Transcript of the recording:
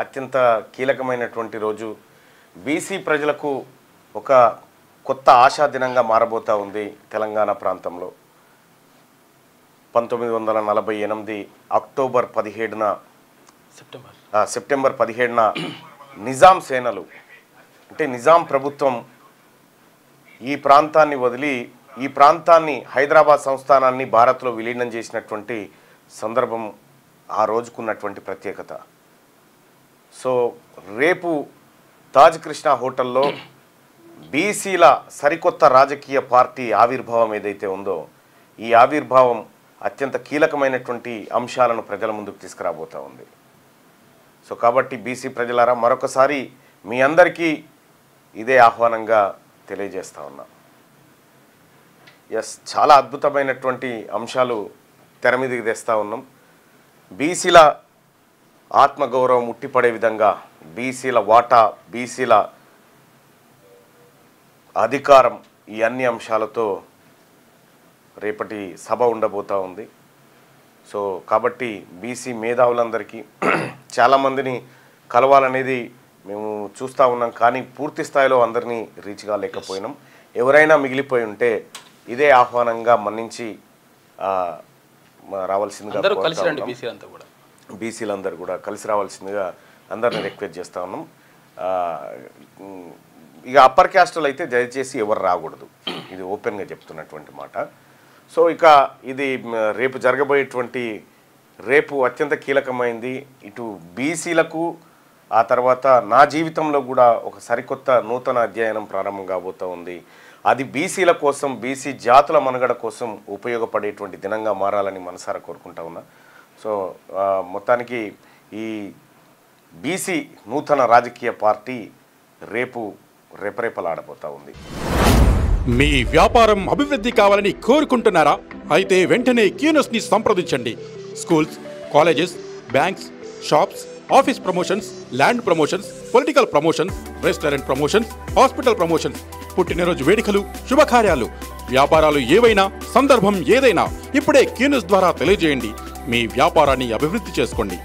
అత్యంత కీలకమైనటువంటి రోజు. బీసీ ప్రజలకు ఒక కొత్త ఆశా దినంగా మారబోతా ఉంది తెలంగాణ ప్రాంతంలో. 1948 అక్టోబర్ 17న సెప్టెంబర్ 17న నిజాం సేనలు అంటే నిజాం ప్రభుత్వం ఈ ప్రాంతాన్ని వదిలి ఈ ప్రాంతాన్ని హైదరాబాద్ సంస్థానాన్ని భారత్లో విలీనం చేసినటువంటి సందర్భం ఆ రోజుకున్నటువంటి ప్రత్యేకత. సో రేపు తాజ్ కృష్ణ హోటల్లో బీసీల సరికొత్త రాజకీయ పార్టీ ఆవిర్భావం ఏదైతే ఉందో ఈ ఆవిర్భావం అత్యంత కీలకమైనటువంటి అంశాలను ప్రజల ముందుకు తీసుకురాబోతూ ఉంది. సో కాబట్టి బీసీ ప్రజలారా మరొకసారి మీ అందరికీ ఇదే ఆహ్వానంగా తెలియజేస్తా ఉన్నా. ఎస్, చాలా అద్భుతమైనటువంటి అంశాలు తెర మీదకి తెస్తూ ఉన్నాం. బీసీల ఆత్మగౌరవం ఉట్టిపడే విధంగా బీసీల వాటా, బీసీల అధికారం, ఈ అన్ని అంశాలతో రేపటి సభ ఉండబోతూ ఉంది. సో కాబట్టి బీసీ మేధావులందరికీ చాలామందిని కలవాలనేది మేము చూస్తూ ఉన్నాం, కానీ పూర్తి స్థాయిలో అందరినీ రీచ్ కాలేకపోయినాం. ఎవరైనా మిగిలిపోయి ఉంటే ఇదే ఆహ్వానంగా మన్నించి రావాల్సిందిగా బీసీలందరూ కూడా కలిసి రావాల్సిందిగా అందరిని రిక్వెస్ట్ చేస్తూ ఉన్నాం. ఇక అప్పర్ క్యాస్టులు అయితే దయచేసి ఎవరు రాకూడదు, ఇది ఓపెన్గా చెప్తున్నటువంటి మాట. సో ఇక ఇది రేపు జరగబోయేటువంటి రేపు అత్యంత కీలకమైంది. ఇటు బీసీలకు ఆ తర్వాత నా జీవితంలో కూడా ఒక సరికొత్త నూతన అధ్యయనం ప్రారంభం కాబోతూ ఉంది. అది బీసీల కోసం, బీసీ జాతుల మనుగడ కోసం ఉపయోగపడేటువంటి దినంగా మారాలని మనసారా కోరుకుంటా ఉన్నా. సో మొత్తానికి ఈ బీసీ నూతన రాజకీయ పార్టీ రేపు రెపరెపలాడబోతా ఉంది. మీ వ్యాపారం అభివృద్ధి కావాలని కోరుకుంటున్నారా? అయితే వెంటనే క్యూనస్ని సంప్రదించండి. Schools, colleges, banks, shops, office promotions, land promotions, political promotions, restaurant promotions, hospital promotions, పుట్టినరోజు వేడుకలు, శుభకార్యాలు, వ్యాపారాలు ఏవైనా, సందర్భం ఏదైనా ఇప్పుడే క్యూనస్ ద్వారా తెలియజేయండి. మీ వ్యాపారాన్ని అభివృద్ధి చేసుకోండి.